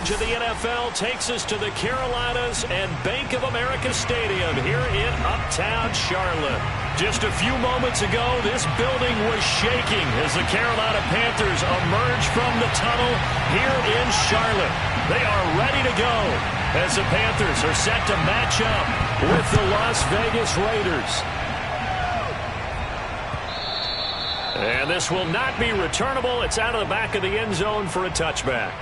coverage of the NFL takes us to the Carolinas and Bank of America Stadium here in Uptown Charlotte. Just a few moments ago, this building was shaking as the Carolina Panthers emerged from the tunnel here in Charlotte. They are ready to go as the Panthers are set to match up with the Las Vegas Raiders. And this will not be returnable. It's out of the back of the end zone for a touchback.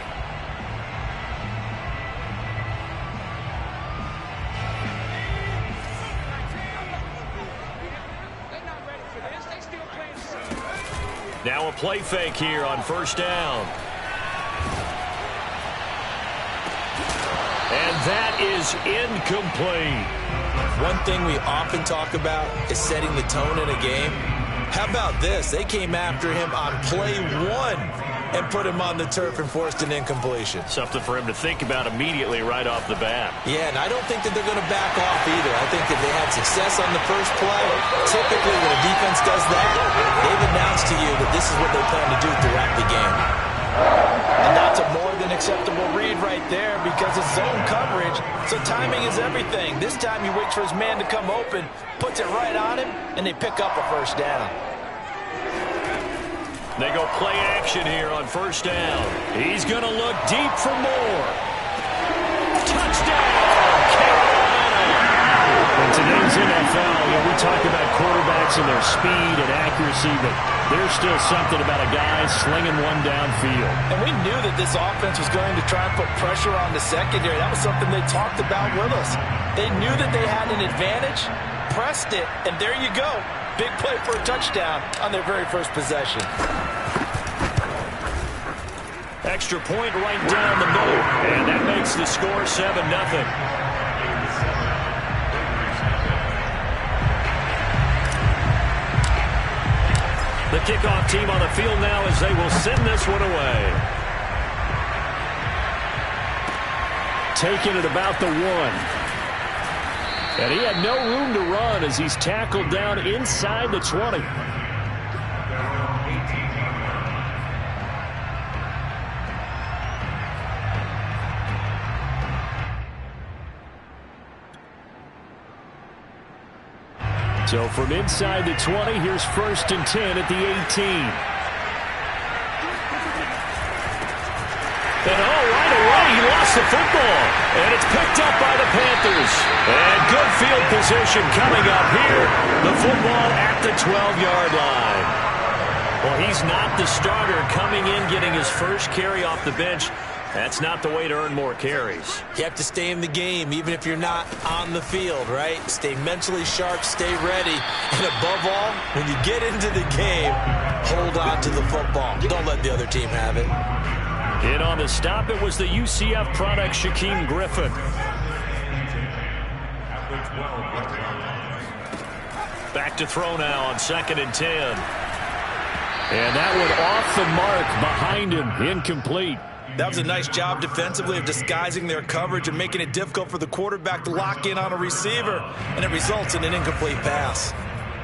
Now a play fake here on first down. And that is incomplete. One thing we often talk about is setting the tone in a game. How about this? They came after him on play one and put him on the turf and forced an incompletion. Something for him to think about immediately right off the bat. Yeah, and I don't think that they're going to back off either. I think if they had success on the first play, typically when a defense does that, they've announced to you that this is what they plan to do throughout the game. And that's a more than acceptable read right there because it's zone coverage, so timing is everything. This time he waits for his man to come open, puts it right on him, and they pick up a first down. They go play action here on first down. He's going to look deep for more. Touchdown, Carolina! In today's NFL, we talk about quarterbacks and their speed and accuracy, but there's still something about a guy slinging one downfield. And we knew that this offense was going to try and put pressure on the secondary. That was something they talked about with us. They knew that they had an advantage, pressed it, and there you go. Big play for a touchdown on their very first possession. Extra point right down the middle, and that makes the score 7-0. The kickoff team on the field now as they will send this one away. Taking it about the 1. And he had no room to run as he's tackled down inside the 20. So from inside the 20, here's 1st and 10 at the 18. And right away, he lost the football. And it's picked up by the Panthers. And good field position coming up here. The football at the 12-yard line. Well, he's not the starter coming in, getting his first carry off the bench. That's not the way to earn more carries. You have to stay in the game, even if you're not on the field, right? Stay mentally sharp, stay ready. And above all, when you get into the game, hold on to the football. Don't let the other team have it. In on the stop, it was the UCF product, Shaquem Griffin. Back to throw now on 2nd and 10. And that one off the mark behind him, incomplete. That was a nice job defensively of disguising their coverage and making it difficult for the quarterback to lock in on a receiver, and it results in an incomplete pass.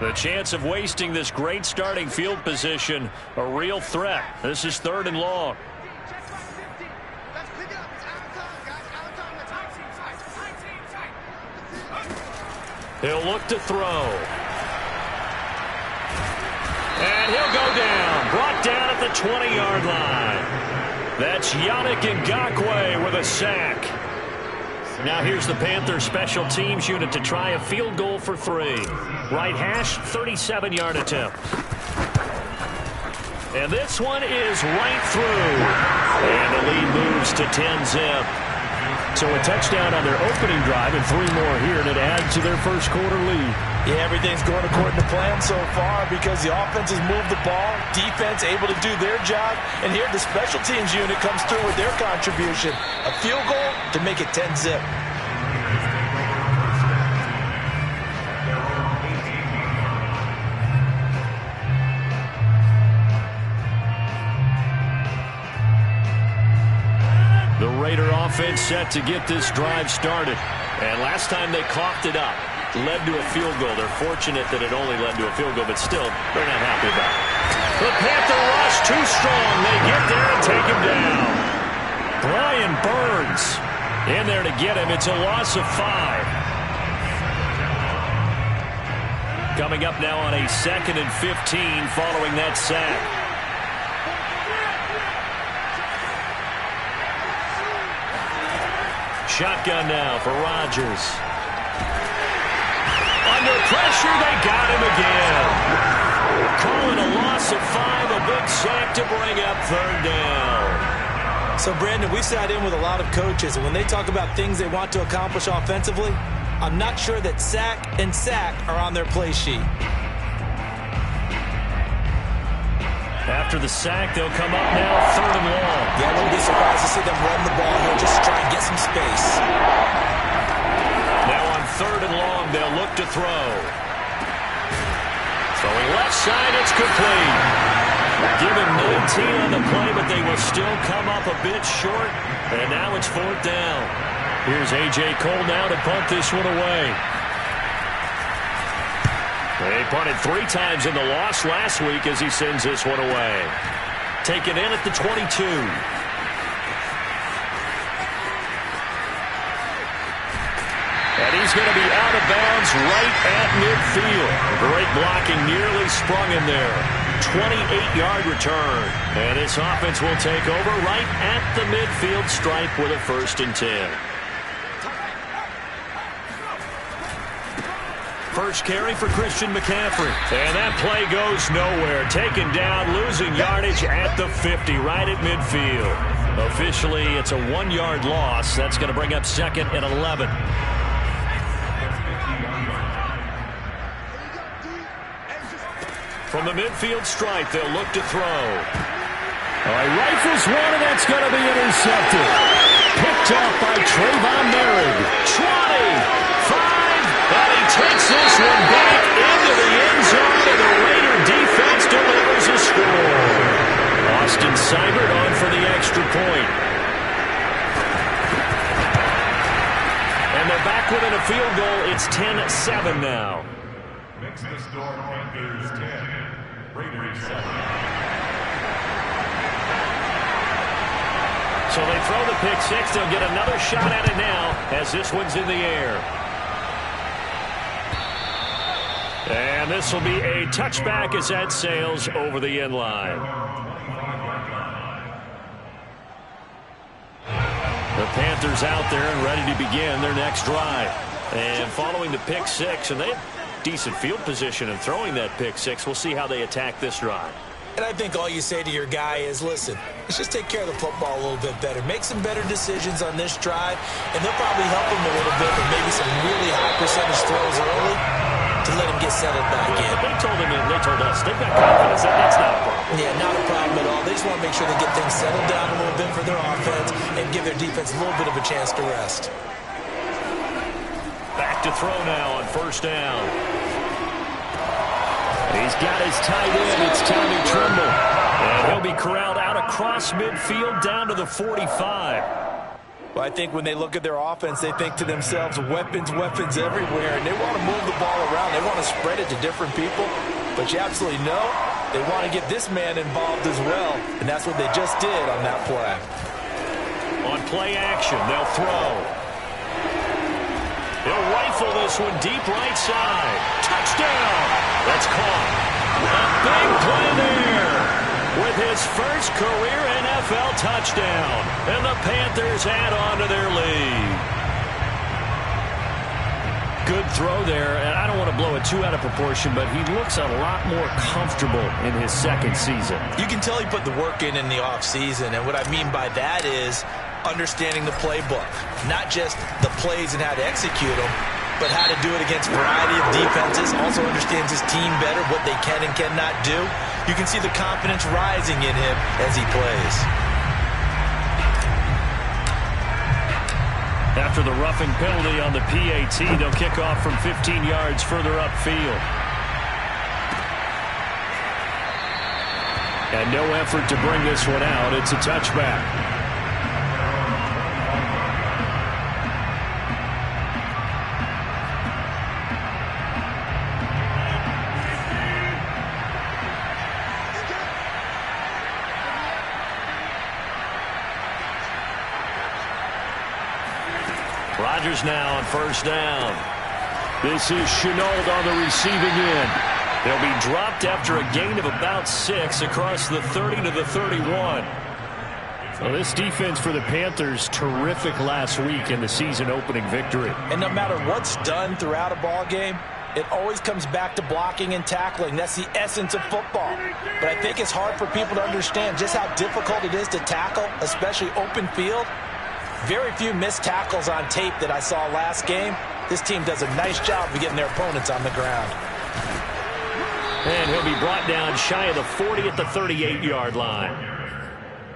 The chance of wasting this great starting field position, a real threat. This is 3rd and long. He'll look to throw. And he'll go down. Brought down at the 20-yard line. That's Yannick Ngakoue with a sack. Now here's the Panthers special teams unit to try a field goal for 3. Right hash, 37-yard attempt. And this one is right through. And the lead moves to 10-zip. So a touchdown on their opening drive and 3 more here, and it adds to their first quarter lead. Yeah, everything's going according to plan so far because the offense has moved the ball, defense able to do their job, and here the special teams unit comes through with their contribution. A field goal to make it 10-zip. The Raider offense set to get this drive started. And last time they coughed it up, led to a field goal. They're fortunate that it only led to a field goal, but still, they're not happy about it. The Panther rush too strong. They get there and take him down. Brian Burns in there to get him. It's a loss of 5. Coming up now on a 2nd and 15 following that sack. Shotgun now for Rodgers. Under pressure, they got him again. Calling a loss of 5, a big sack to bring up 3rd down. So, Brandon, we sat in with a lot of coaches, and when they talk about things they want to accomplish offensively, I'm not sure that sack and sack are on their play sheet. After the sack, they'll come up now 3rd and long. Yeah, I wouldn't be surprised to see them run the ball here just to try and get some space. Now on 3rd and long, they'll look to throw. Throwing left side, it's complete. Give him 19 on the play, but they will still come up a bit short. And now it's 4th down. Here's A.J. Cole now to punt this one away. They punted 3 times in the loss last week as he sends this one away. Taken in at the 22. And he's going to be out of bounds right at midfield. Great blocking, nearly sprung him there. 28-yard return. And this offense will take over right at the midfield stripe with a 1st and 10. First carry for Christian McCaffrey. And that play goes nowhere. Taken down, losing yardage at the 50, right at midfield. Officially, it's a 1-yard loss. That's going to bring up 2nd and 11. From the midfield stripe, they'll look to throw. Rifles one, and that's going to be intercepted. Picked off by Trayvon Merrick. 20, 5. And he takes this one back into the end zone, and the Raider defense delivers a score. Austin Seibert on for the extra point. And they're back within a field goal. It's 10-7 now. Next to score, Panthers 10, Raiders 7. So they throw the pick 6. They'll get another shot at it now as this one's in the air. And this will be a touchback as that sails over the end line. The Panthers out there and ready to begin their next drive. And following the pick 6, and they have decent field position in throwing that pick 6. We'll see how they attack this drive. And I think all you say to your guy is, listen, let's just take care of the football a little bit better. Make some better decisions on this drive, and they'll probably help him a little bit with maybe some really high percentage throws early to let him get settled back in. They told him, and they told us, they've got confidence that that's not a problem. Yeah, not a problem at all. They just want to make sure they get things settled down a little bit for their offense and give their defense a little bit of a chance to rest. Back to throw now on 1st down. He's got his tight end. It's Tommy Tremble. And he'll be corralled out across midfield down to the 45. Well, I think when they look at their offense, they think to themselves, weapons, weapons everywhere. And they want to move the ball around. They want to spread it to different people. But you absolutely know they want to get this man involved as well. And that's what they just did on that play. On play action, they'll throw. They'll rifle this one deep right side. Touchdown! That's caught. A big play there with his first career NFL touchdown. And the Panthers add on to their lead. Good throw there, and I don't want to blow it too out of proportion, but he looks a lot more comfortable in his 2nd season. You can tell he put the work in the offseason, and what I mean by that is understanding the playbook. Not just the plays and how to execute them, but how to do it against a variety of defenses. Also understands his team better, what they can and cannot do. You can see the confidence rising in him as he plays. After the roughing penalty on the PAT, they'll kick off from 15 yards further upfield. And no effort to bring this one out. It's a touchback. Rodgers now on first down. This is Shenault on the receiving end. They'll be dropped after a gain of about 6 across the 30 to the 31. Well, this defense for the Panthers, terrific last week in the season-opening victory. And no matter what's done throughout a ball game, it always comes back to blocking and tackling. That's the essence of football. But I think it's hard for people to understand just how difficult it is to tackle, especially open field. Very few missed tackles on tape that I saw last game. This team does a nice job of getting their opponents on the ground. And he'll be brought down shy of the 40 at the 38-yard line.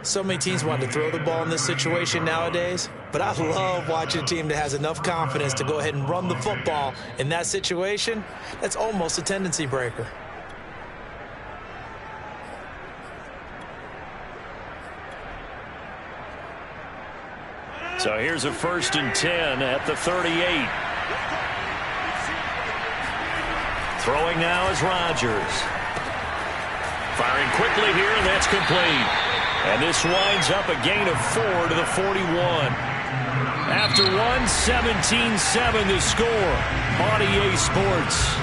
So many teams want to throw the ball in this situation nowadays, but I love watching a team that has enough confidence to go ahead and run the football. In that situation, that's almost a tendency breaker. So here's a 1st and 10 at the 38. Throwing now is Rodgers. Firing quickly here, and that's complete. And this winds up a gain of 4 to the 41. After one, 17-7 the score on EA Sports.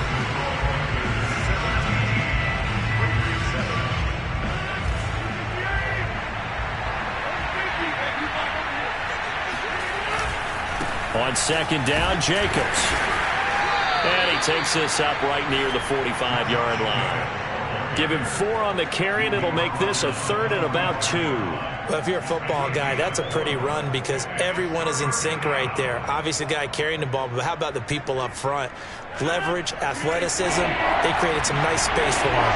On 2nd down, Jacobs. And he takes this up right near the 45-yard line. Give him 4 on the carry, and it'll make this a 3rd and about 2. Well, if you're a football guy, that's a pretty run because everyone is in sync right there. Obviously, the guy carrying the ball, but how about the people up front? Leverage, athleticism, they created some nice space for him.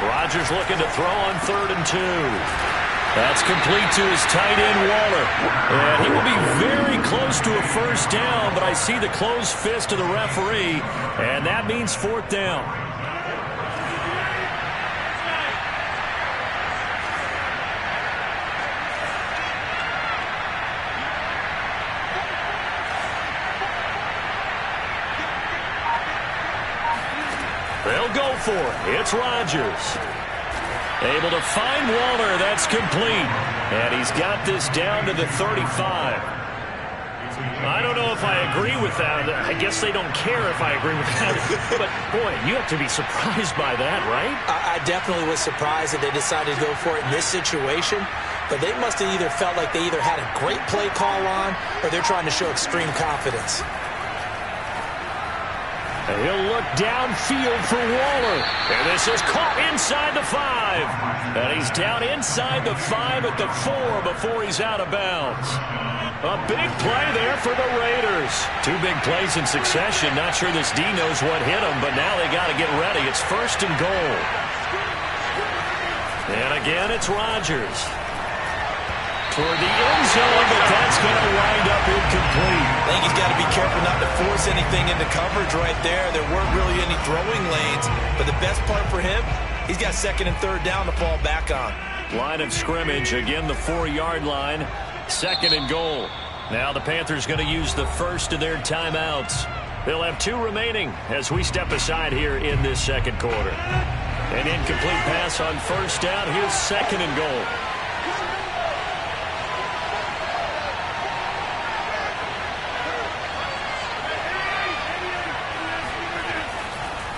Rodgers looking to throw on 3rd and 2. That's complete to his tight end, Waller. And he will be very close to a 1st down, but I see the closed fist of the referee, and that means 4th down. They'll go for it. It's Rodgers. Able to find Waller. That's complete. And he's got this down to the 35. I don't know if I agree with that. I guess they don't care if I agree with that. But, boy, you have to be surprised by that, right? I definitely was surprised that they decided to go for it in this situation. But they must have either felt like they either had a great play call on or they're trying to show extreme confidence. And he'll look downfield for Waller. And this is caught inside the 5. And he's down inside the 5 at the 4 before he's out of bounds. A big play there for the Raiders. 2 big plays in succession. Not sure this D knows what hit him, but now they got to get ready. It's 1st and goal. And again, it's Rodgers. Toward the end zone, but that's going to wind up incomplete. I think he's got to be careful not to force anything into coverage right there. There weren't really any throwing lanes, but the best part for him, he's got 2nd and 3rd down to fall back on. Line of scrimmage, again the 4-yard line, 2nd and goal. Now the Panthers going to use the first of their timeouts. They'll have 2 remaining as we step aside here in this 2nd quarter. An incomplete pass on 1st down. Here's 2nd and goal.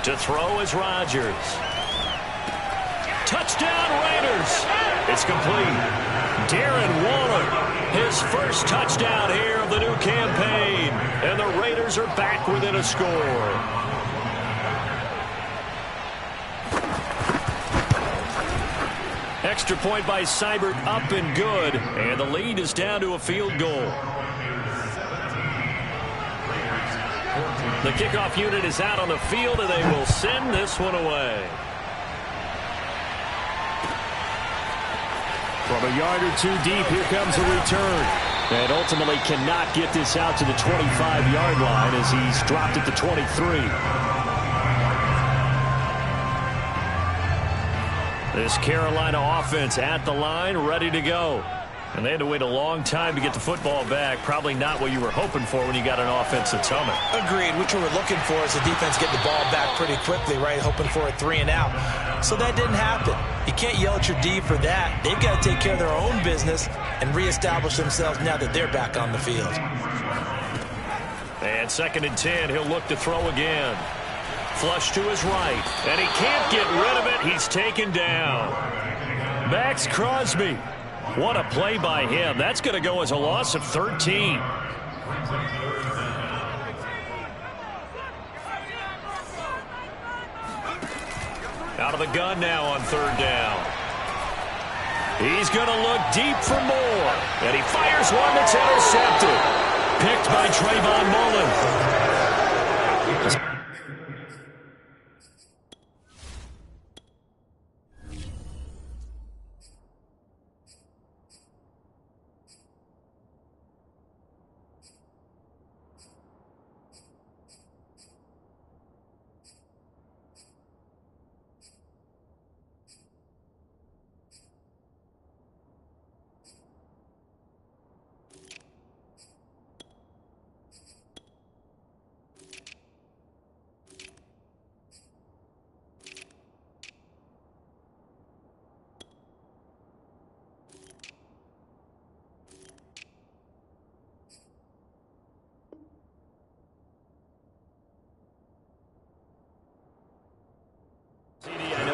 To throw is Rodgers. Touchdown, Raiders. It's complete. Darren Waller, his first touchdown here of the new campaign. And the Raiders are back within a score. Extra point by Seibert, up and good. And the lead is down to a field goal. The kickoff unit is out on the field, and they will send this one away. From a yard or 2 deep, here comes a return. And ultimately cannot get this out to the 25-yard line as he's dropped at the 23. This Carolina offense at the line, ready to go. And they had to wait a long time to get the football back. Probably not what you were hoping for when you got an offense that's humming. Agreed. What you were looking for is the defense getting the ball back pretty quickly, right? Hoping for a 3 and out. So that didn't happen. You can't yell at your D for that. They've got to take care of their own business and reestablish themselves now that they're back on the field. And 2nd and 10, he'll look to throw again. Flush to his right, and he can't get rid of it. He's taken down. Max Crosby. What a play by him. That's going to go as a loss of 13. Out of the gun now on 3rd down. He's going to look deep for more. And he fires one that's intercepted. Picked by Trayvon Mullen.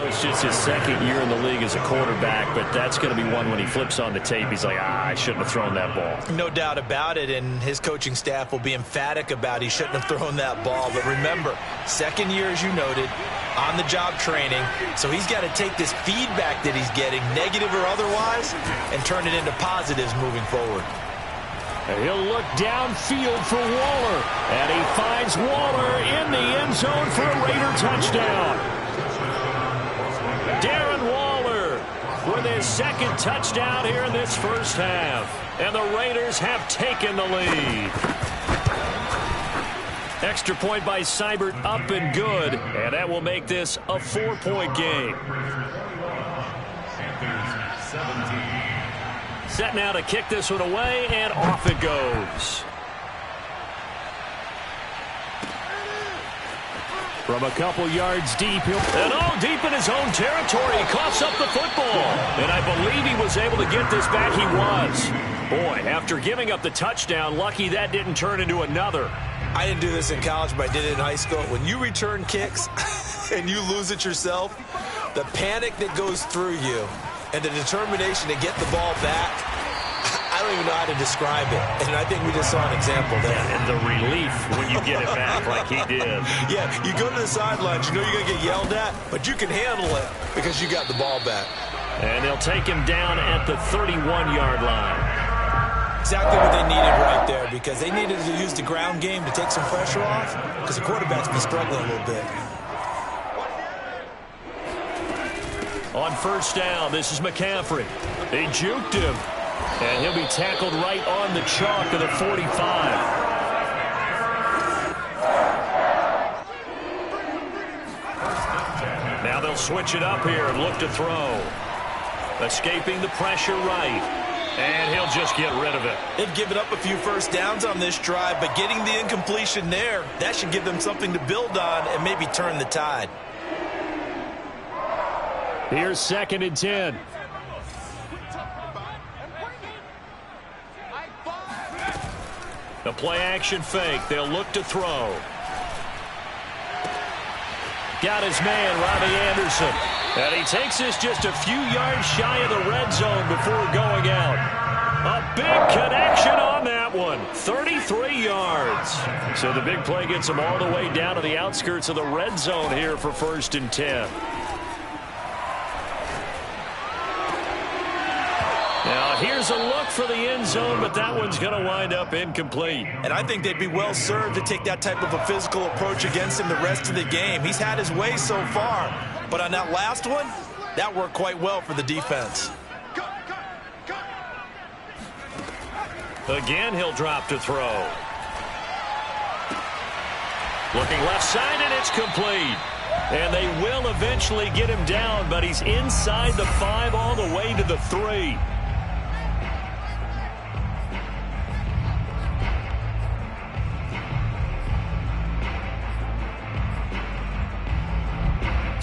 It's just his 2nd year in the league as a quarterback, but that's going to be one when he flips on the tape. He's like, I shouldn't have thrown that ball. No doubt about it, and his coaching staff will be emphatic about he shouldn't have thrown that ball. But remember, 2nd year, as you noted, on-the-job training, so he's got to take this feedback that he's getting, negative or otherwise, and turn it into positives moving forward. And he'll look downfield for Waller, and he finds Waller in the end zone for a Raider touchdown. Darren Waller with his 2nd touchdown here in this first half. And the Raiders have taken the lead. Extra point by Seibert up and good. And that will make this a 4-point game. Set now to kick this one away, and off it goes. From a couple yards deep, and deep in his own territory, he coughs up the football. And I believe he was able to get this back. He was. Boy, after giving up the touchdown, lucky that didn't turn into another. I didn't do this in college, but I did it in high school. When you return kicks and you lose it yourself, the panic that goes through you and the determination to get the ball back, I don't even know how to describe it. And I think we just saw an example there. And the relief when you get it back like he did. Yeah, you go to the sidelines, you know you're going to get yelled at, but you can handle it because you got the ball back. And they'll take him down at the 31-yard line. Exactly what they needed right there, because they needed to use the ground game to take some pressure off, because the quarterback's been struggling a little bit. On 1st down, this is McCaffrey. They juked him. And he'll be tackled right on the chalk of the 45. Now they'll switch it up here and look to throw. Escaping the pressure right. And he'll just get rid of it. They've given up a few first downs on this drive, but getting the incompletion there, that should give them something to build on and maybe turn the tide. Here's 2nd and 10. The play-action fake. They'll look to throw. Got his man, Robbie Anderson. And he takes this just a few yards shy of the red zone before going out. A big connection on that one. 33 yards. So the big play gets him all the way down to the outskirts of the red zone here for 1st and 10. Now, here's a look for the end zone, but that one's going to wind up incomplete. And I think they'd be well served to take that type of a physical approach against him the rest of the game. He's had his way so far, but on that last one, that worked quite well for the defense. Again, he'll drop to throw. Looking left side, and it's complete. And they will eventually get him down, but he's inside the 5 all the way to the 3.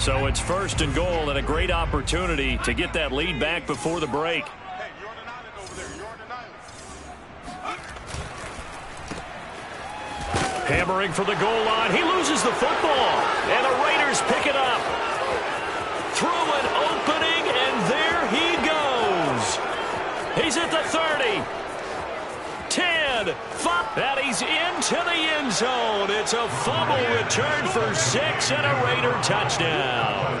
So it's 1st and goal and a great opportunity to get that lead back before the break. Hammering for the goal line. He loses the football. And the Raiders pick it up. Through an opening, and there he goes. He's at the 30. 10, 5, and he's into the end zone. It's a fumble return for 6 and a Raider touchdown.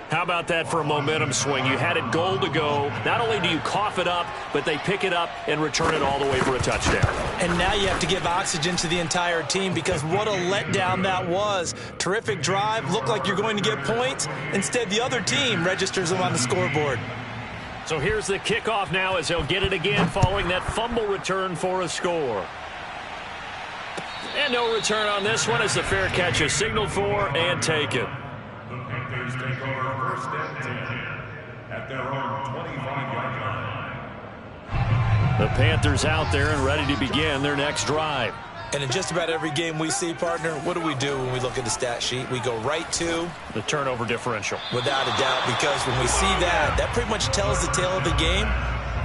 How about that for a momentum swing? You had it goal to go. Not only do you cough it up, but they pick it up and return it all the way for a touchdown. And now you have to give oxygen to the entire team because what a letdown that was. Terrific drive. Looked like you're going to get points. Instead, the other team registers them on the scoreboard. So here's the kickoff now as they'll get it again following that fumble return for a score. And no return on this one as the fair catch is signaled for and taken. The Panthers take over 1st and 10 at their own 25-yard line. The Panthers out there and ready to begin their next drive. And in just about every game we see, partner, what do we do when we look at the stat sheet? We go right to the turnover differential. Without a doubt, because when we see that, that pretty much tells the tale of the game.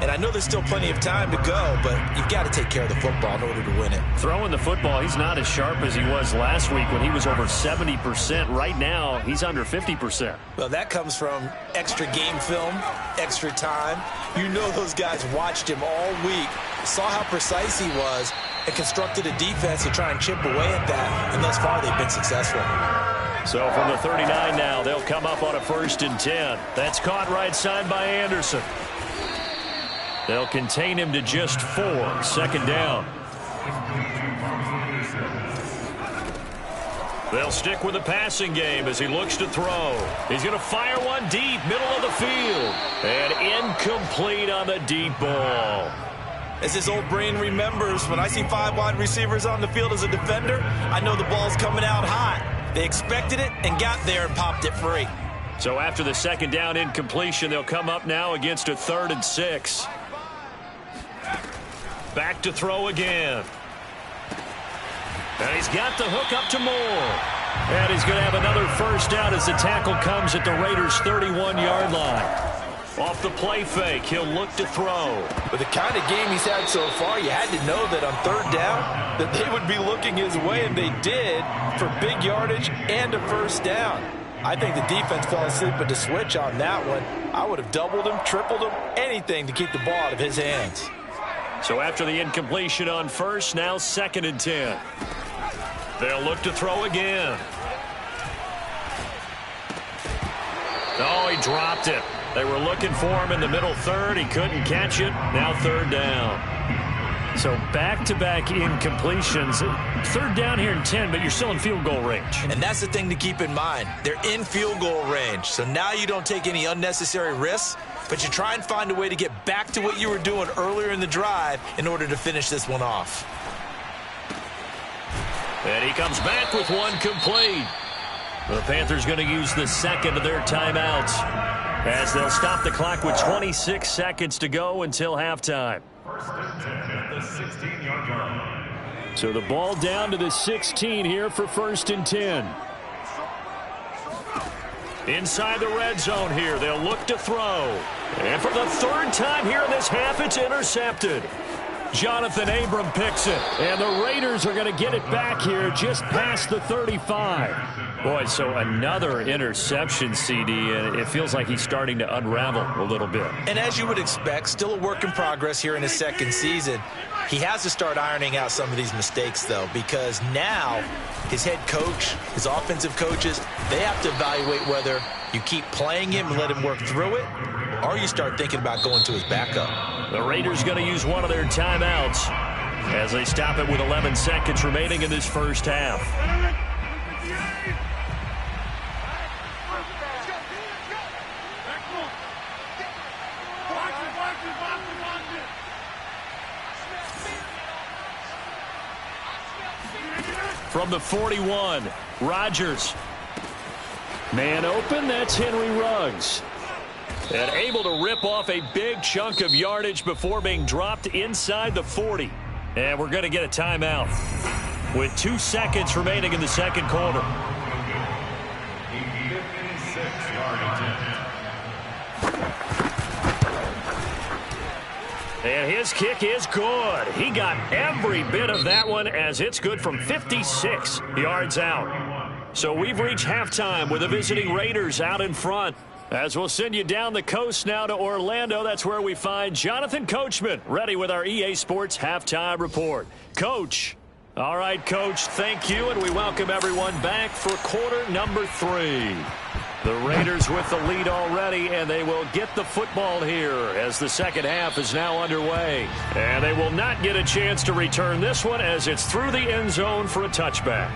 And I know there's still plenty of time to go, but you've got to take care of the football in order to win it. Throwing the football, he's not as sharp as he was last week when he was over 70%. Right now, he's under 50%. Well, that comes from extra game film, extra time. You know those guys watched him all week, saw how precise he was, and constructed a defense to try and chip away at that. And thus far, they've been successful. So from the 39 now, they'll come up on a 1st and 10. That's caught right side by Anderson. They'll contain him to just 4. 2nd down. They'll stick with the passing game as he looks to throw. He's going to fire one deep, middle of the field. And incomplete on the deep ball. As his old brain remembers, when I see 5 wide receivers on the field as a defender, I know the ball's coming out hot. They expected it and got there and popped it free. So after the 2nd down incompletion, they'll come up now against a 3rd and 6. Back to throw again. And he's got the hook up to Moore. And he's going to have another 1st down as the tackle comes at the Raiders' 31-yard line. Off the play fake, he'll look to throw. With the kind of game he's had so far, you had to know that on 3rd down that they would be looking his way, and they did for big yardage and a 1st down. I think the defense fell asleep at the switch on that one. I would have doubled him, tripled him, anything to keep the ball out of his hands. So after the incompletion on 1st, now 2nd and 10. They'll look to throw again. Oh, he dropped it. They were looking for him in the middle 3rd. He couldn't catch it. Now 3rd down. So back-to-back incompletions. 3rd down here in 10, but you're still in field goal range. And that's the thing to keep in mind. They're in field goal range. So now you don't take any unnecessary risks, but you try and find a way to get back to what you were doing earlier in the drive in order to finish this one off. And he comes back with one complete. The Panthers going to use the 2nd of their timeouts as they'll stop the clock with 26 seconds to go until halftime. 1st and 10 at the 16-yard line. So the ball down to the 16 here for 1st and 10. Inside the red zone here, they'll look to throw. And for the 3rd time here in this half, it's intercepted. Jonathan Abram picks it. And the Raiders are going to get it back here just past the 35. Boy, so another interception, CD, and it feels like he's starting to unravel a little bit. And as you would expect, still a work in progress here in his 2nd season. He has to start ironing out some of these mistakes, though, because now his head coach, his offensive coaches, they have to evaluate whether you keep playing him and let him work through it, or you start thinking about going to his backup. The Raiders going to use one of their timeouts as they stop it with 11 seconds remaining in this 1st half. From the 41, Rodgers. Man open, that's Henry Ruggs. And able to rip off a big chunk of yardage before being dropped inside the 40. And we're going to get a timeout with 2 seconds remaining in the 2nd quarter. And his kick is good. He got every bit of that one as it's good from 56 yards out. So we've reached halftime with the visiting Raiders out in front. As we'll send you down the coast now to Orlando, that's where we find Jonathan Coachman ready with our EA Sports Halftime Report. Coach. All right, Coach, thank you, and we welcome everyone back for quarter number 3. The Raiders with the lead already, and they will get the football here as the second half is now underway. And they will not get a chance to return this one as it's through the end zone for a touchback.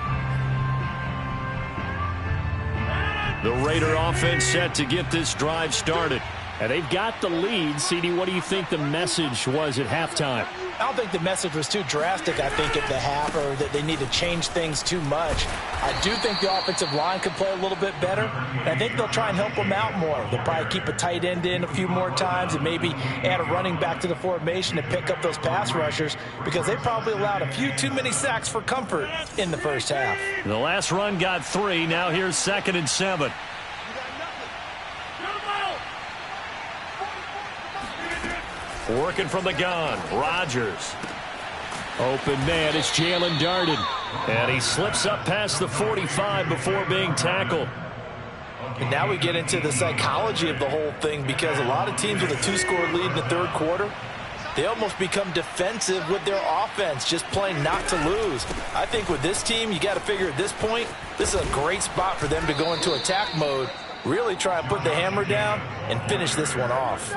The Raider offense set to get this drive started. And they've got the lead. CD, what do you think the message was at halftime? I don't think the message was too drastic, I think, at the half, or that they need to change things too much. I do think the offensive line could play a little bit better. And I think they'll try and help them out more. They'll probably keep a tight end in a few more times and maybe add a running back to the formation to pick up those pass rushers because they probably allowed a few too many sacks for comfort in the first half. The last run got 3. Now here's 2nd and 7. Working from the gun, Rodgers. Open man is Jalen Darden. And he slips up past the 45 before being tackled. And now we get into the psychology of the whole thing because a lot of teams with a 2-score lead in the third quarter, they almost become defensive with their offense, just playing not to lose. I think with this team, you got to figure at this point, this is a great spot for them to go into attack mode, really try and put the hammer down and finish this one off.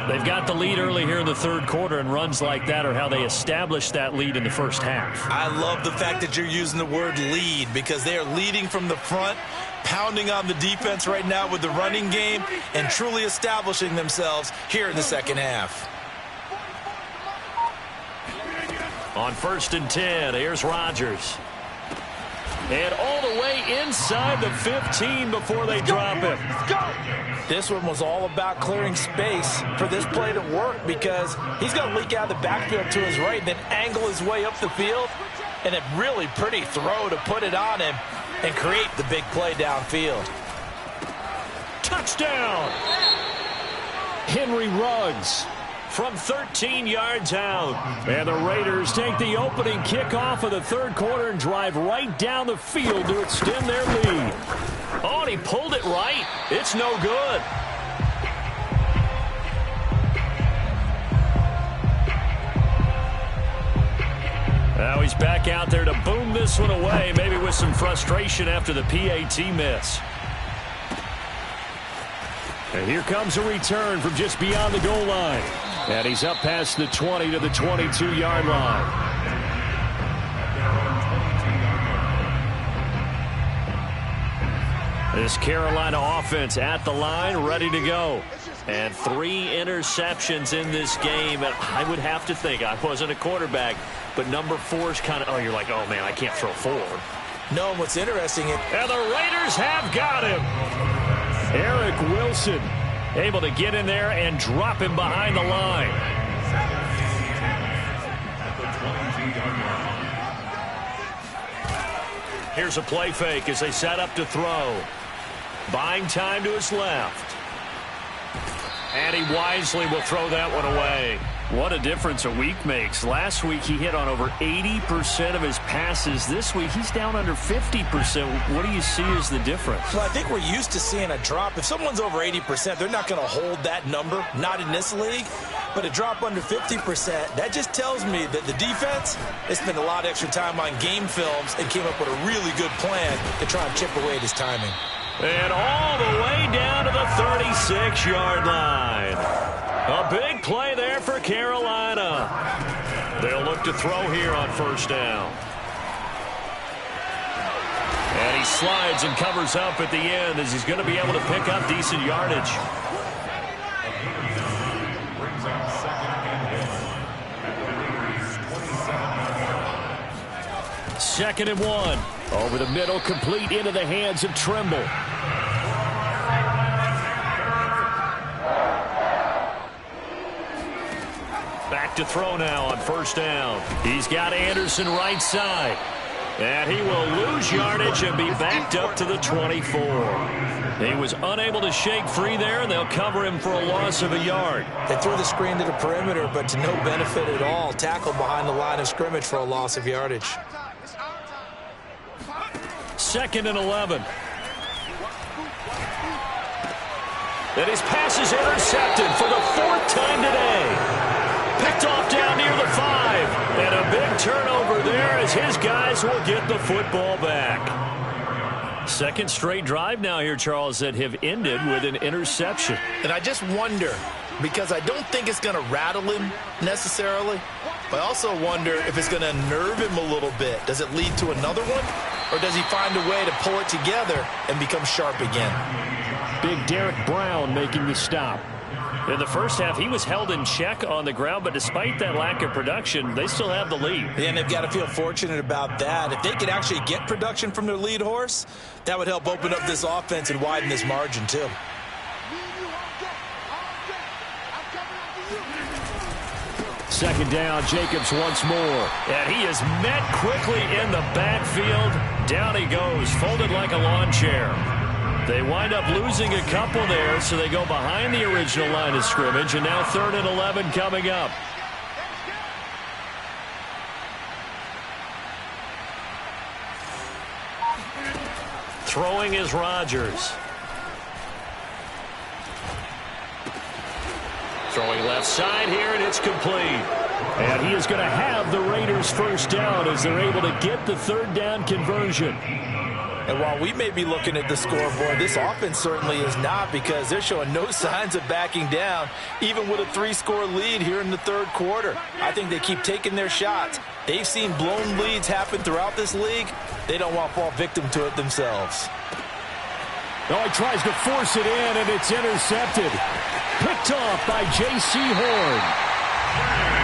They've got the lead early here in the third quarter, and runs like that are how they established that lead in the first half. I love the fact that you're using the word lead because they are leading from the front, pounding on the defense right now with the running game, and truly establishing themselves here in the second half. On 1st and 10, here's Rodgers. And all the way inside the 15 before they drop him. This one was all about clearing space for this play to work because he's going to leak out of the backfield to his right and then angle his way up the field. And a really pretty throw to put it on him and create the big play downfield. Touchdown! Henry Ruggs from 13 yards out. And the Raiders take the opening kickoff of the third quarter and drive right down the field to extend their lead. Oh, and he pulled it right. It's no good. Now he's back out there to boom this one away, maybe with some frustration after the PAT miss. And here comes a return from just beyond the goal line. And he's up past the 20 to the 22-yard line. This Carolina offense at the line, ready to go. And 3 interceptions in this game. And I would have to think, I wasn't a quarterback, but number 4 is kind of, oh, you're like, oh, man, I can't throw 4. No, what's interesting is... And the Raiders have got him. Eric Wilson able to get in there and drop him behind the line. Here's a play fake as they set up to throw. Buying time to his left. And he wisely will throw that one away. What a difference a week makes. Last week he hit on over 80% of his passes. This week he's down under 50%. What do you see as the difference? Well, I think we're used to seeing a drop. If someone's over 80%, they're not going to hold that number, not in this league. But a drop under 50%, that just tells me that the defense has spent a lot of extra time on game films and came up with a really good plan to try and chip away at his timing. And all the way down to the 36-yard line. A big play there for Carolina. They'll look to throw here on first down. And he slides and covers up at the end as he's going to be able to pick up decent yardage. Second and 1. Over the middle, complete into the hands of Trimble. Back to throw now on first down. He's got Anderson right side. And he will lose yardage and be backed up to the 24. He was unable to shake free there, and they'll cover him for a loss of a yard. They threw the screen to the perimeter, but to no benefit at all. Tackled behind the line of scrimmage for a loss of yardage. 2nd and 11. And his pass is intercepted for the 4th time today. Picked off down near the 5. And a big turnover there as his guys will get the football back. Second straight drive now here, Charles, that have ended with an interception. And I just wonder, because I don't think it's going to rattle him necessarily, but I also wonder if it's going to nerve him a little bit. Does it lead to another one? Or does he find a way to pull it together and become sharp again? Big Derek Brown making the stop. In the first half, he was held in check on the ground, but despite that lack of production, they still have the lead. And they've got to feel fortunate about that. If they could actually get production from their lead horse, that would help open up this offense and widen this margin, too. Second down, Jacobs once more. And he is met quickly in the backfield. Down he goes, folded like a lawn chair. They wind up losing a couple there, so they go behind the original line of scrimmage, and now 3rd and 11 coming up. Throwing is Rodgers. Throwing left side here, and it's complete. And he is going to have the Raiders first down as they're able to get the 3rd down conversion. And while we may be looking at the scoreboard, this offense certainly is not, because they're showing no signs of backing down, even with a 3-score lead here in the 3rd quarter. I think they keep taking their shots. They've seen blown leads happen throughout this league. They don't want to fall victim to it themselves. Oh, he tries to force it in, and it's intercepted. Picked off by J.C. Horn.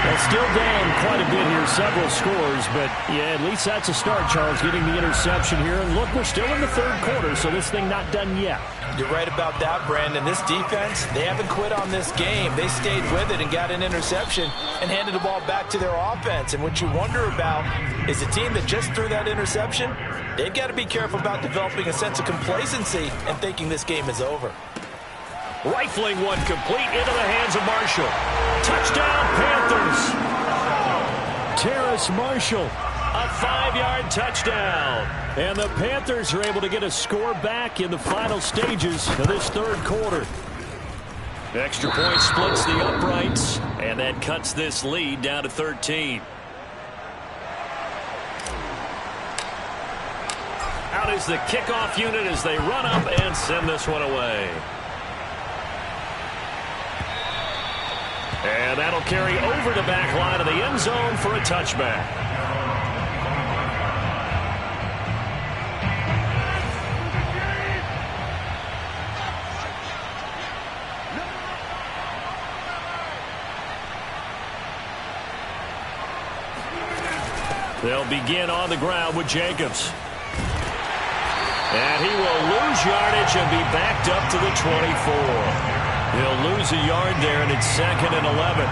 Well, still down quite a bit here, several scores, but yeah, at least that's a start, Charles, getting the interception here. And look, we're still in the 3rd quarter, so this thing not done yet. You're right about that, Brandon. This defense, they haven't quit on this game. They stayed with it and got an interception and handed the ball back to their offense. And what you wonder about is a team that just threw that interception, they've got to be careful about developing a sense of complacency and thinking this game is over. Rifling one complete into the hands of Marshall. Touchdown, Panthers. Terrace Marshall. A 5-yard touchdown. And the Panthers are able to get a score back in the final stages of this 3rd quarter. Extra point splits the uprights, and that cuts this lead down to 13. Out is the kickoff unit as they run up and send this one away. And that'll carry over the back line of the end zone for a touchback. They'll begin on the ground with Jacobs. And he will lose yardage and be backed up to the 24. He'll lose a yard there, and it's 2nd and 11.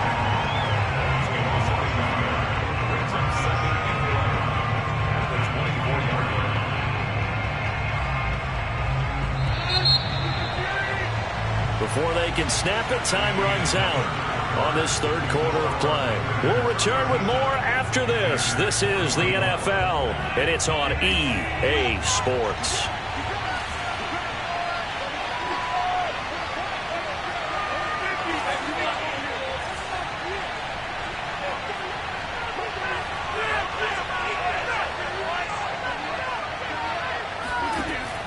Before they can snap it, time runs out on this 3rd quarter of play. We'll return with more after this. This is the NFL, and it's on EA Sports.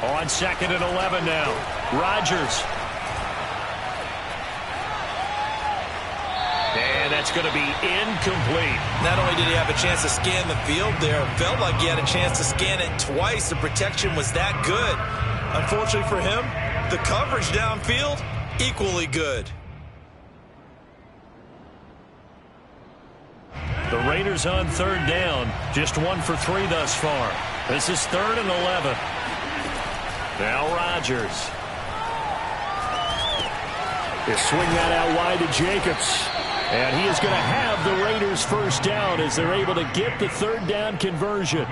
On 2nd and 11 now. Rodgers. And that's going to be incomplete. Not only did he have a chance to scan the field there, it felt like he had a chance to scan it twice. The protection was that good. Unfortunately for him, the coverage downfield, equally good. The Raiders on 3rd down. Just 1 for 3 thus far. This is 3rd and 11. Now Rodgers. They swing that out wide to Jacobs. And he is going to have the Raiders first down as they're able to get the 3rd down conversion.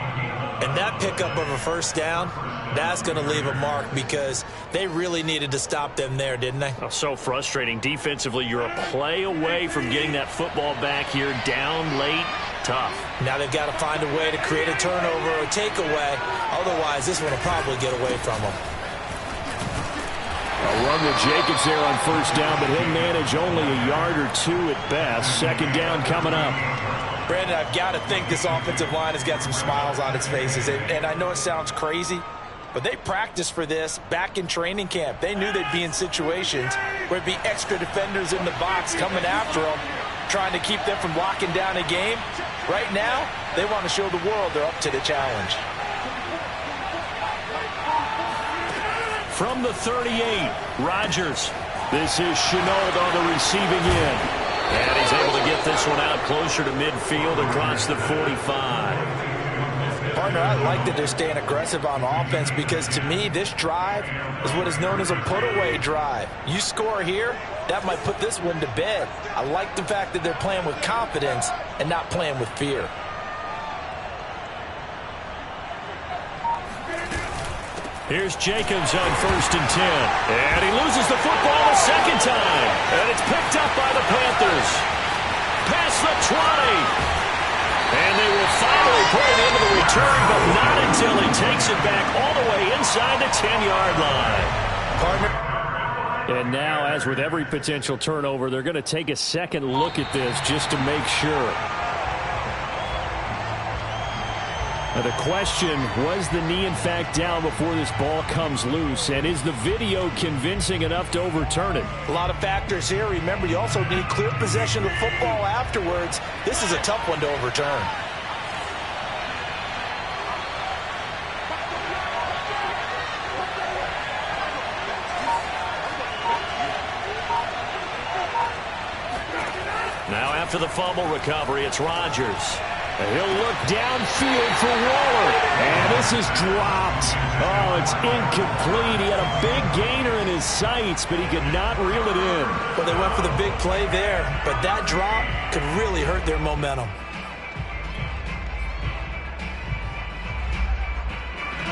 And that pickup of a first down, that's going to leave a mark because they really needed to stop them there, didn't they? Oh, so frustrating. Defensively, you're a play away from getting that football back here. Down late, tough. Now they've got to find a way to create a turnover or takeaway. Otherwise, this one will probably get away from them. A run with Jacobs there on first down, but he'll manage only a yard or two at best. Second down coming up. Brandon, I've got to think this offensive line has got some smiles on its faces. And I know it sounds crazy, but they practiced for this back in training camp. They knew they'd be in situations where it'd be extra defenders in the box coming after them, trying to keep them from locking down a game. Right now, they want to show the world they're up to the challenge. From the 38, Rodgers. This is Shenault on the receiving end. And he's able to get this one out closer to midfield across the 45. Partner, I like that they're staying aggressive on offense because to me, this drive is what is known as a put-away drive. You score here, that might put this one to bed. I like the fact that they're playing with confidence and not playing with fear. Here's Jacobs on first and 10. And he loses the football a second time. And it's picked up by the Panthers. Past the 20. And they will finally put it into the return, but not until he takes it back all the way inside the 10-yard line. Partner. And now, as with every potential turnover, they're going to take a second look at this just to make sure. Now the question, was the knee in fact down before this ball comes loose? And is the video convincing enough to overturn it? A lot of factors here. Remember, you also need clear possession of the football afterwards. This is a tough one to overturn. Now after the fumble recovery, it's Rodgers. He'll look downfield for Waller. And this is dropped. Oh, it's incomplete. He had a big gainer in his sights, but he could not reel it in. Well, they went for the big play there, but that drop could really hurt their momentum.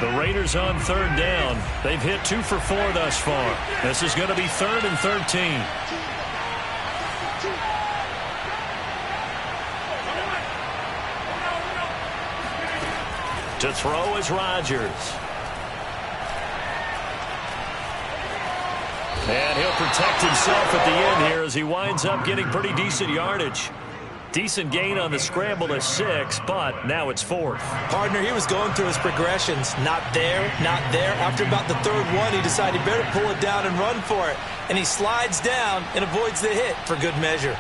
The Raiders on third down. They've hit 2 for 4 thus far. This is going to be 3rd and 13. To throw is Rodgers. And he'll protect himself at the end here as he winds up getting pretty decent yardage. Decent gain on the scramble to 6, but now it's 4th. Partner, he was going through his progressions. Not there, not there. After about the 3rd one, he decided he better pull it down and run for it. And he slides down and avoids the hit for good measure.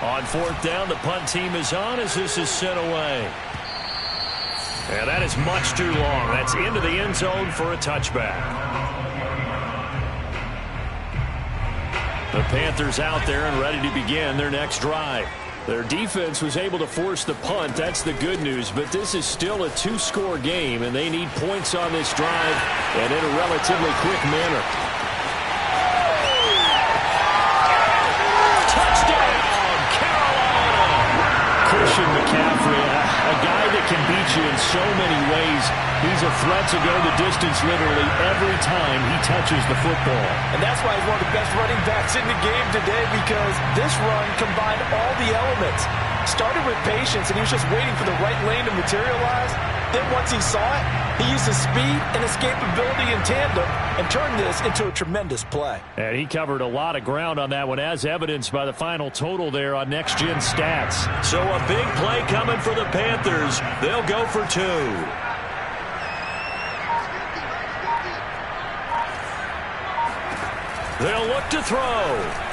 On 4th down, the punt team is on as this is sent away. And that is much too long. That's into the end zone for a touchback. The Panthers out there and ready to begin their next drive. Their defense was able to force the punt. That's the good news. But this is still a 2-score game, and they need points on this drive and in a relatively quick manner. Christian McCaffrey, a guy that can beat you in so many ways. He's a threat to go the distance literally every time he touches the football. And that's why he's one of the best running backs in the game today, because this run combined all the elements. Started with patience, and he was just waiting for the right lane to materialize. Then once he saw it, he used his speed and escapability in tandem and turned this into a tremendous play. And he covered a lot of ground on that one, as evidenced by the final total there on Next Gen Stats. So a big play coming for the Panthers. They'll go for 2. They'll look to throw.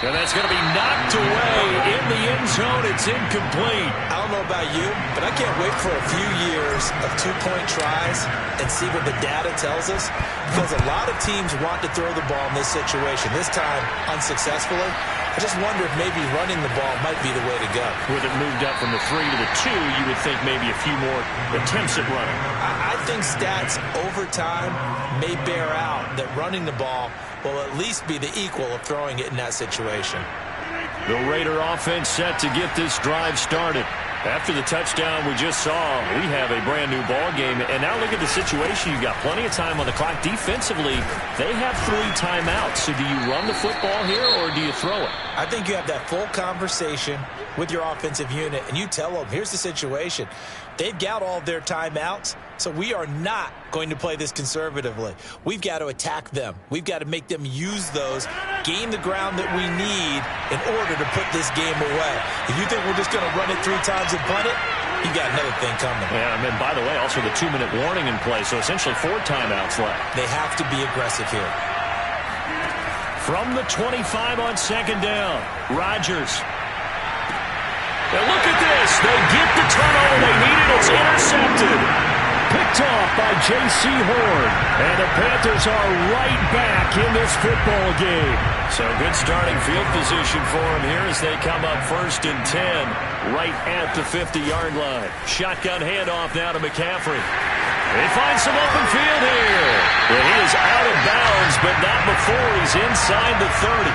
And that's going to be knocked away in the end zone. It's incomplete. I don't know about you, but I can't wait for a few years of 2-point tries and see what the data tells us, because a lot of teams want to throw the ball in this situation. This time, unsuccessfully. I just wonder if maybe running the ball might be the way to go. With it moved up from the 3 to the 2, you would think maybe a few more attempts at running. I think stats over time may bear out that running the ball will at least be the equal of throwing it in that situation. The Raider offense set to get this drive started. After the touchdown we just saw, we have a brand new ball game. And now look at the situation. You've got plenty of time on the clock. Defensively, they have 3 timeouts. So do you run the football here or do you throw it? I think you have that full conversation with your offensive unit, and you tell them, here's the situation. They've got all of their timeouts, so we are not going to play this conservatively. We've got to attack them. We've got to make them use those, gain the ground that we need in order to put this game away. If you think we're just going to run it 3 times and punt it, you got another thing coming. Yeah, and then, by the way, also the 2-minute warning in play, so essentially 4 timeouts left. They have to be aggressive here. From the 25 on 2nd down, Rodgers. And look at this. They get the turnover they needed. It's intercepted. Picked off by J.C. Horn. And the Panthers are right back in this football game. So good starting field position for them here as they come up 1st and 10 right at the 50-yard line. Shotgun handoff now to McCaffrey. They find some open field here. And he is out of bounds, but not before he's inside the 30.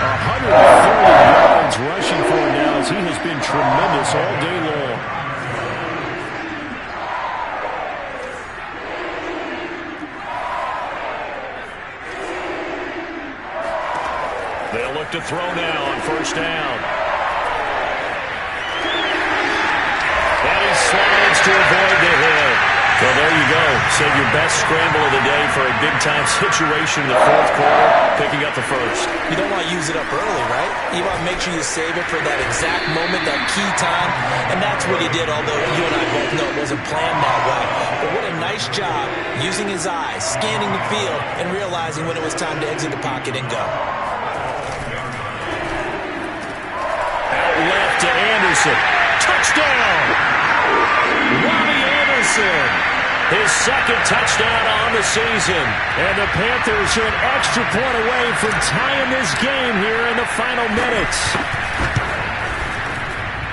140 yards rushing for him now as he has been tremendous all day long. They'll look to throw now on 1st down. And he slides to avoid the hit. Well, there you go. Save your best scramble of the day for a big-time situation in the 4th quarter, picking up the 1st. You don't want to use it up early, right? You want to make sure you save it for that exact moment, that key time, and that's what he did, although you and I both know it wasn't planned that way. But what a nice job using his eyes, scanning the field, and realizing when it was time to exit the pocket and go. Out left to Anderson. Touchdown! Robbie Anderson. His 2nd touchdown on the season. And the Panthers are an extra point away from tying this game here in the final minutes.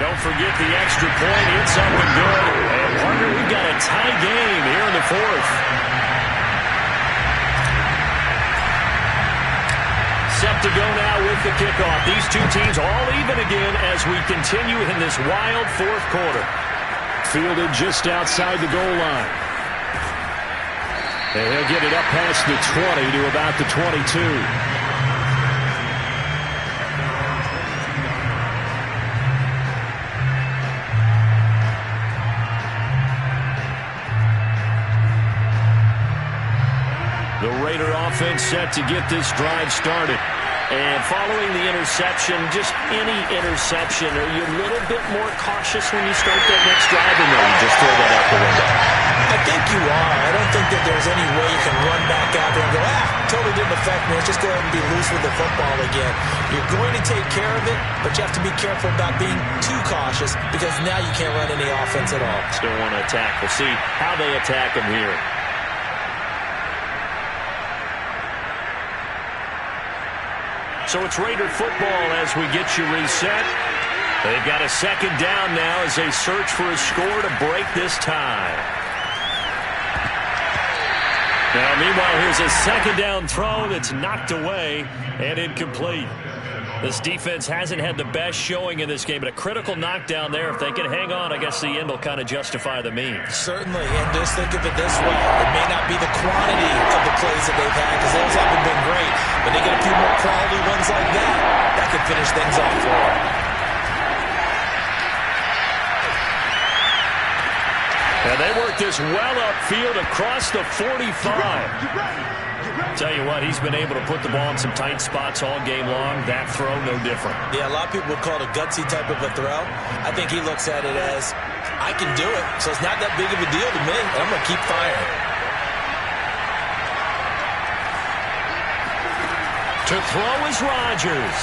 Don't forget the extra point. It's up and good. And partner, we've got a tie game here in the 4th. Set to go now with the kickoff. These 2 teams all even again as we continue in this wild 4th quarter. Fielded just outside the goal line. And he'll get it up past the 20 to about the 22. The Raider offense set to get this drive started. And following the interception, just any interception, are you a little bit more cautious when you start that next drive, or no, you just throw that out the window? I think you are. I don't think that there's any way you can run back out there and go, totally didn't affect me. Let's just go ahead and be loose with the football again. You're going to take care of it, but you have to be careful about being too cautious because now you can't run any offense at all. Still want to attack. We'll see how they attack him here. So it's Raider football as we get you reset. They've got a 2nd down now as they search for a score to break this tie. Now, meanwhile, here's a 2nd down throw that's knocked away and incomplete. This defense hasn't had the best showing in this game, but a critical knockdown there. If they can hang on, I guess the end will kind of justify the means. Certainly, and just think of it this way. It may not be the quantity of the plays that they've had because those haven't been great, but they get a few more quality ones like that. That could finish things off for them. And they work this well upfield across the 45. Tell you what, he's been able to put the ball in some tight spots all game long. That throw, no different. Yeah, a lot of people would call it a gutsy type of a throw. I think he looks at it as, I can do it, so it's not that big of a deal to me, and I'm going to keep firing. To throw is Rodgers.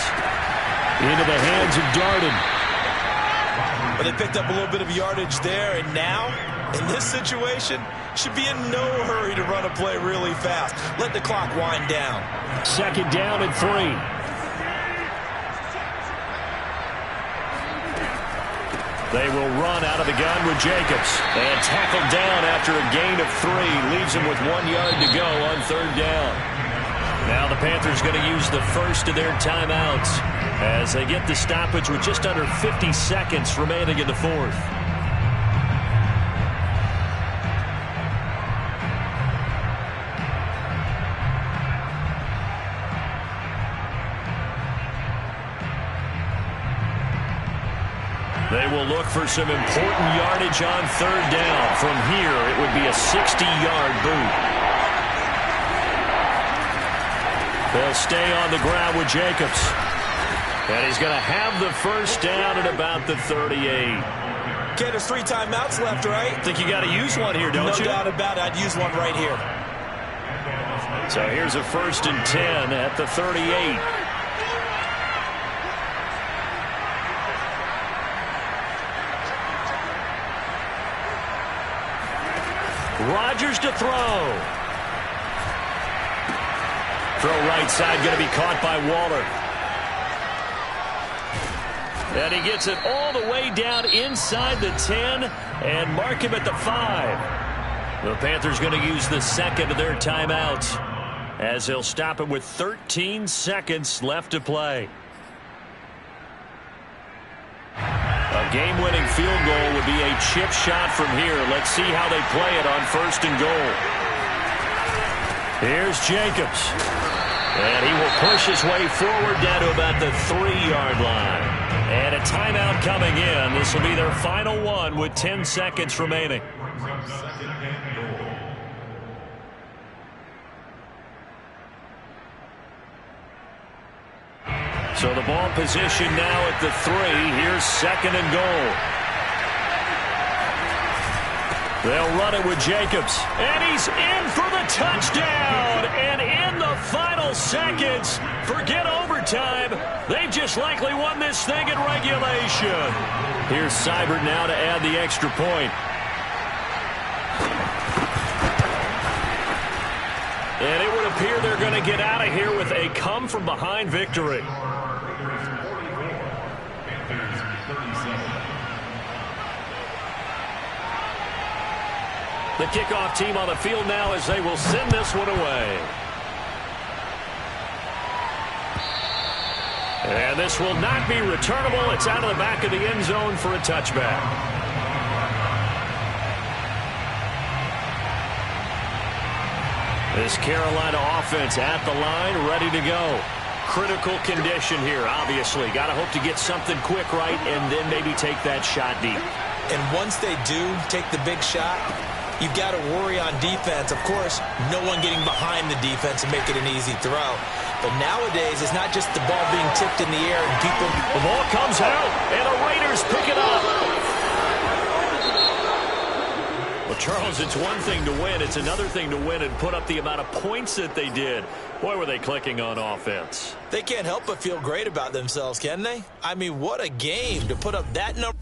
Into the hands of Darden. But they picked up a little bit of yardage there, and now, in this situation, should be in no hurry to run a play really fast. Let the clock wind down. 2nd down and 3. They will run out of the gun with Jacobs. And tackled down after a gain of 3. Leaves him with 1 yard to go on 3rd down. Now the Panthers going to use the first of their timeouts as they get the stoppage with just under 50 seconds remaining in the fourth. They will look for some important yardage on third down. From here, it would be a 60-yard boot. They'll stay on the ground with Jacobs. And he's going to have the first down at about the 38. Okay, there's 3 timeouts left, right? Think you got to use one here, don't you? No doubt about it. I'd use one right here. So here's a 1st and 10 at the 38. Rodgers to throw. Throw right side, going to be caught by Waller. And he gets it all the way down inside the 10 and mark him at the 5. The Panthers going to use the second of their timeouts as they'll stop it with 13 seconds left to play. A game-winning field goal would be a chip shot from here. Let's see how they play it on 1st and goal. Here's Jacobs. And he will push his way forward down to about the 3-yard line. And a timeout coming in. This will be their final one with 10 seconds remaining. So the ball position now at the 3. Here's 2nd and goal. They'll run it with Jacobs. And he's in for the touchdown. And in the final seconds, forget overtime. They've just likely won this thing in regulation. Here's Seibert now to add the extra point. And it would appear they're going to get out of here with a come-from-behind victory. The kickoff team on the field now as they will send this one away. And this will not be returnable. It's out of the back of the end zone for a touchback. This Carolina offense at the line, ready to go. Critical condition here, obviously. Got to hope to get something quick right and then maybe take that shot deep. And once they do take the big shot, you've got to worry on defense. Of course, no one getting behind the defense and make it an easy throw. But nowadays, it's not just the ball being tipped in the air and people... The ball comes out, and the Raiders pick it up. Well, Charles, it's one thing to win. It's another thing to win and put up the amount of points that they did. Boy, were they clicking on offense. They can't help but feel great about themselves, can they? I mean, what a game to put up that number.